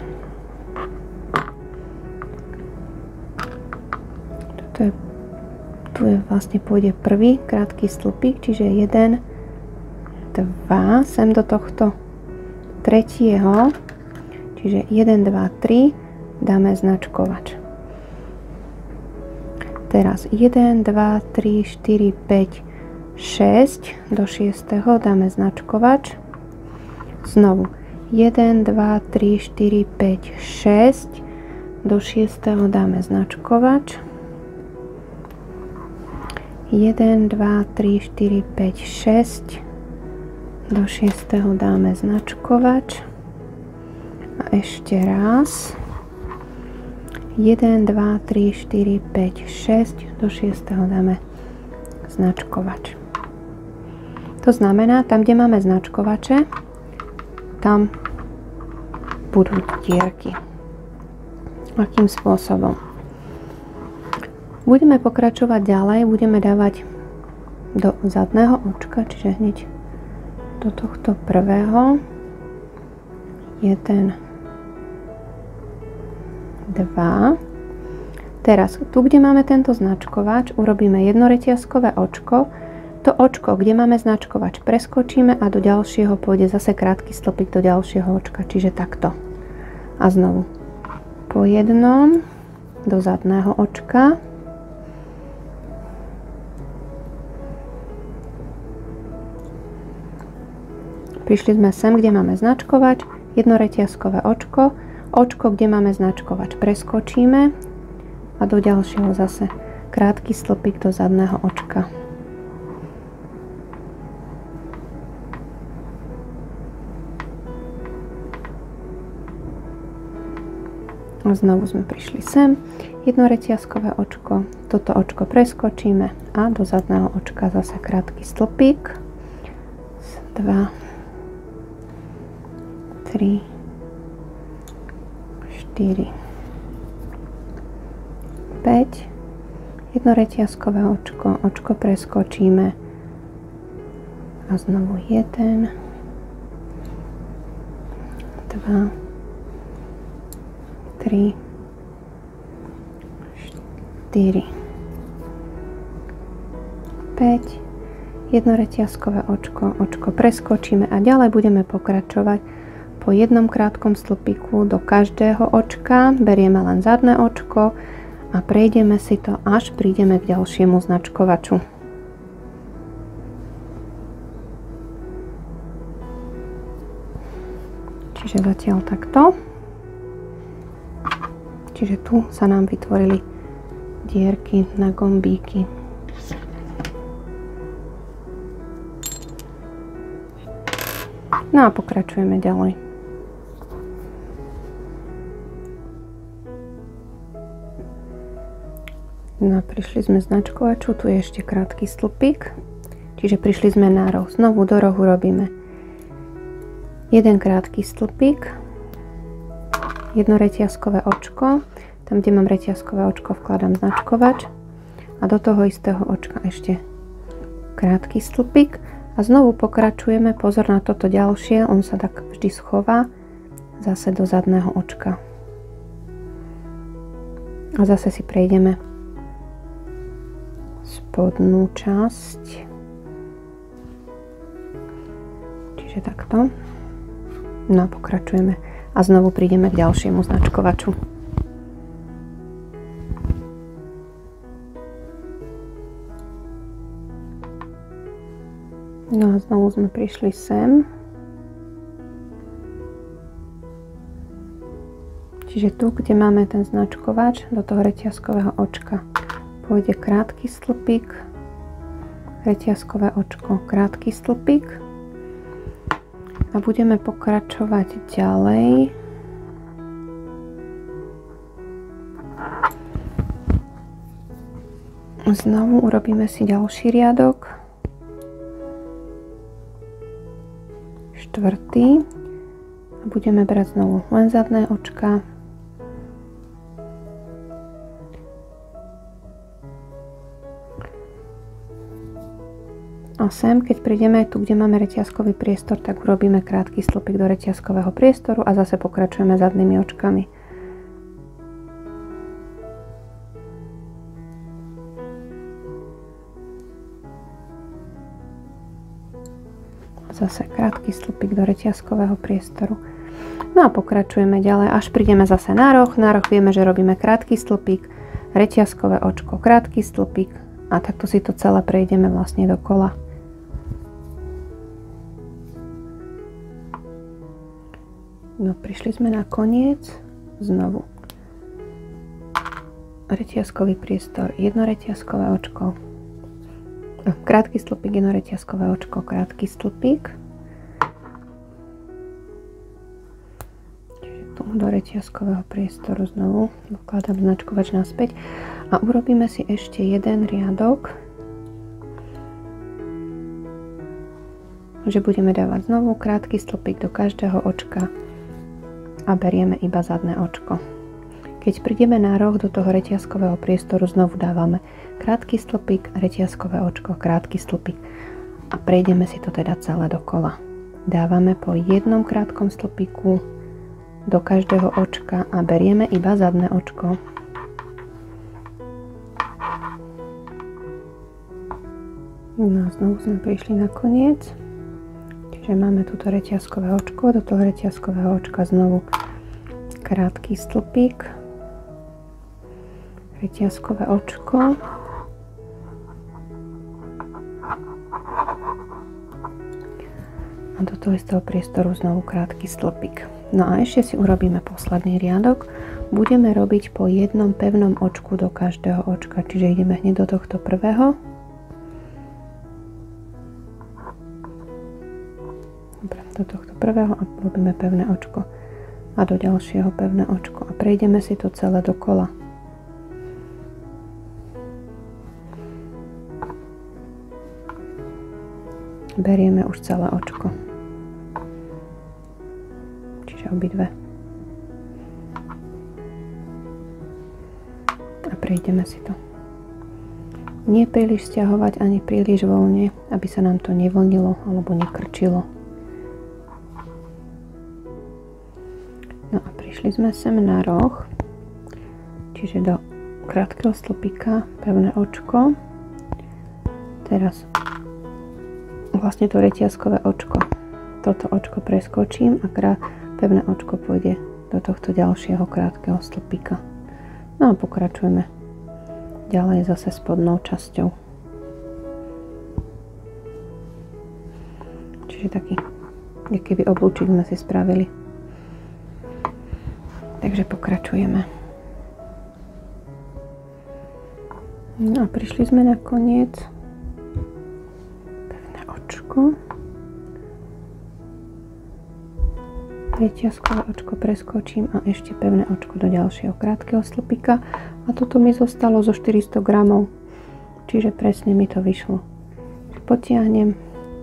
tu je vlastne pôjde prvý krátky stĺpik, čiže 1, 2, sem do tohto tretieho, čiže 1, 2, 3 dáme značkovač. Teraz 1, 2, 3, 4, 5, 6 do 6. dáme značkovač. Znovu 1, 2, 3, 4, 5, 6 do 6. dáme značkovač. 1, 2, 3, 4, 5, 6 do 6. dáme značkovač. A ešte raz 1, 2, 3, 4, 5, 6 do 6. dáme značkovač. To znamená, tam, kde máme značkovače, tam budú dierky. Akým spôsobom? Budeme pokračovať ďalej, budeme dávať do zadného očka, čiže hneď do tohto prvého 1, 2. Teraz, tu, kde máme tento značkovač, urobíme jedno reťazkové očko. To očko, kde máme značkovač, preskočíme a do ďalšieho pôjde zase krátky stĺpik do ďalšieho očka, čiže takto. A znovu po jednom do zadného očka. Prišli sme sem, kde máme značkovač, jedno reťazkové očko. Očko, kde máme značkovač, preskočíme a do ďalšieho zase krátky stĺpik do zadného očka. A znovu sme prišli sem, jedno reťazkové očko, toto očko preskočíme a do zadného očka zase krátky stĺpik. 2, 3, 4, 5, jedno reťazkové očko, očko preskočíme a znovu 1, 2, 3, 4, 5, jedno reťazkové očko, očko preskočíme a ďalej budeme pokračovať po jednom krátkom stĺpiku do každého očka. Berieme len zadné očko a prejdeme si to, až prídeme k ďalšiemu značkovaču. Čiže zatiaľ takto. Čiže tu sa nám vytvorili dierky na gombíky. No a pokračujeme ďalej. No a prišli sme značkovaču, tu je ešte krátky stĺpik. Čiže prišli sme na roh. Znovu do rohu robíme jeden krátky stĺpik, jedno reťazkové očko. Tam, kde mám reťazkové očko, vkladám značkovač a do toho istého očka ešte krátky stĺpik. A znovu pokračujeme, pozor na toto ďalšie, on sa tak vždy schová zase do zadného očka. A zase si prejdeme spodnú časť. Čiže takto. No a pokračujeme. A znovu prídeme k ďalšiemu značkovaču. No a znovu sme prišli sem. Čiže tu, kde máme ten značkovač, do toho reťazkového očka pôjde krátky stĺpik, reťazkové očko, krátky stĺpik a budeme pokračovať ďalej. Znovu urobíme si ďalší riadok. Štvrtý. A budeme brať znovu len zadné očka. A sem, keď prídeme tu, kde máme reťazkový priestor, tak urobíme krátky stĺpik do reťazkového priestoru a zase pokračujeme zadnými očkami. Zase krátky stĺpik do reťazkového priestoru. No a pokračujeme ďalej, až prídeme zase na roh. Na roh vieme, že robíme krátky stĺpik, reťazkové očko, krátky stĺpik a takto si to celé prejdeme vlastne dokola. No prišli sme na koniec. Znovu reťazkový priestor, jedno reťazkové očko, krátky stĺpik, jedno reťazkové očko, krátky stĺpik. Čiže tu do reťazkového priestoru znovu vkladám značkovač naspäť a urobíme si ešte jeden riadok, že budeme dávať znovu krátky stĺpik do každého očka a berieme iba zadné očko. Keď prídeme na roh do toho reťazkového priestoru, znovu dávame krátky stĺpik, reťazkové očko, krátky stĺpik a prejdeme si to teda celé dokola. Dávame po jednom krátkom stĺpiku do každého očka a berieme iba zadné očko. No a znovu sme prišli na koniec. Čiže máme tuto reťazkové očko, do toho reťazkového očka znovu krátky stĺpik, reťazkové očko a do toho istého priestoru znovu krátky stĺpik. No a ešte si urobíme posledný riadok. Budeme robiť po jednom pevnom očku do každého očka, čiže ideme hneď do tohto prvého. Dobre, do tohto prvého a robíme pevné očko a do ďalšieho pevné očko a prejdeme si to celé dokola. Berieme už celé očko. Čiže obidve. A prejdeme si to. Nie príliš stiahovať ani príliš voľne, aby sa nám to nevlnilo alebo nekrčilo. No a prišli sme sem na roh, čiže do krátkeho stĺpika, pevné očko. Teraz vlastne to reťazkové očko. Toto očko preskočím a pevné očko pôjde do tohto ďalšieho krátkeho stĺpika. No a pokračujeme ďalej zase spodnou časťou. Čiže taký, keby oblúčik sme si spravili. Takže pokračujeme. No a prišli sme na koniec. Pevné očko. Reťazkové očko preskočím a ešte pevné očko do ďalšieho krátkeho stĺpika. A toto mi zostalo zo 400 gramov. Čiže presne mi to vyšlo. Potiahnem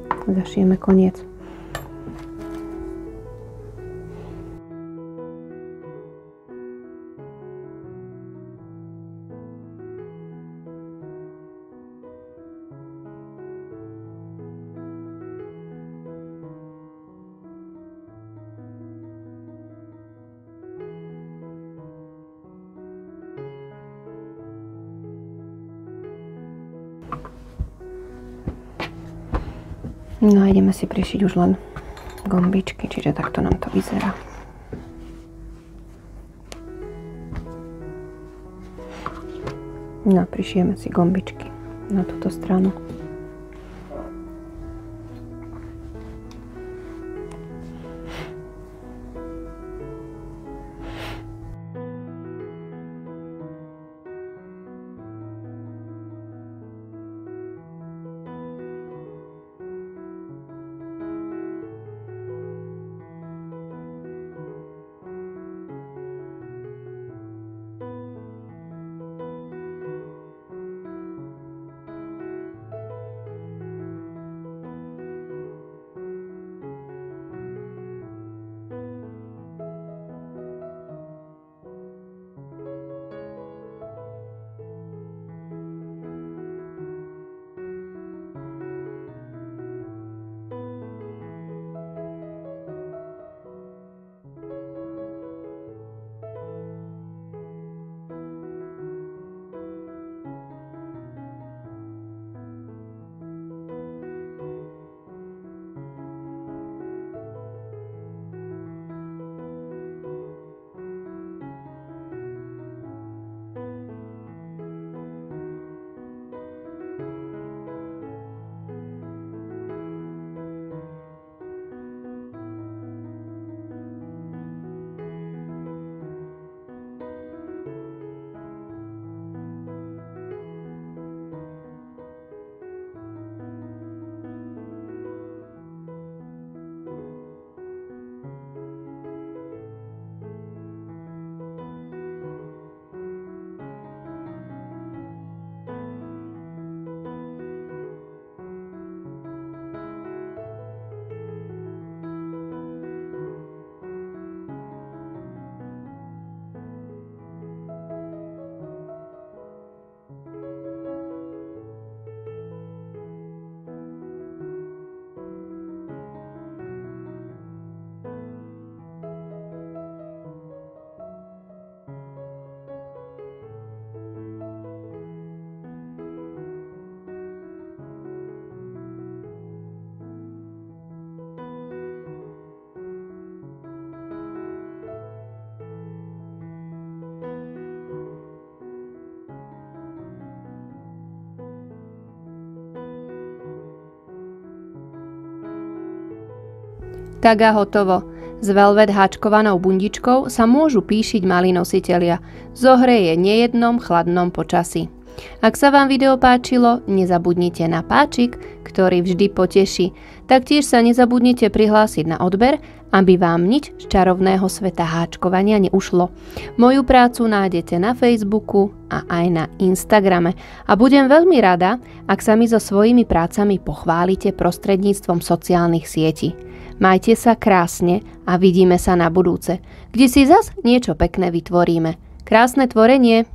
a zašijeme koniec. No a ideme si prišiť už len gombičky, čiže takto nám to vyzerá. No a prišijeme si gombičky na túto stranu. Tak a hotovo. S velvet háčkovanou bundičkou sa môžu píšiť malí nositelia. Zohreje nejednom chladnom počasí. Ak sa vám video páčilo, nezabudnite na páčik, ktorý vždy poteší. Taktiež sa nezabudnite prihlásiť na odber, aby vám nič z čarovného sveta háčkovania neušlo. Moju prácu nájdete na Facebooku a aj na Instagrame. A budem veľmi rada, ak sa mi so svojimi prácami pochválite prostredníctvom sociálnych sietí. Majte sa krásne a vidíme sa na budúce, kde si zas niečo pekné vytvoríme. Krásne tvorenie!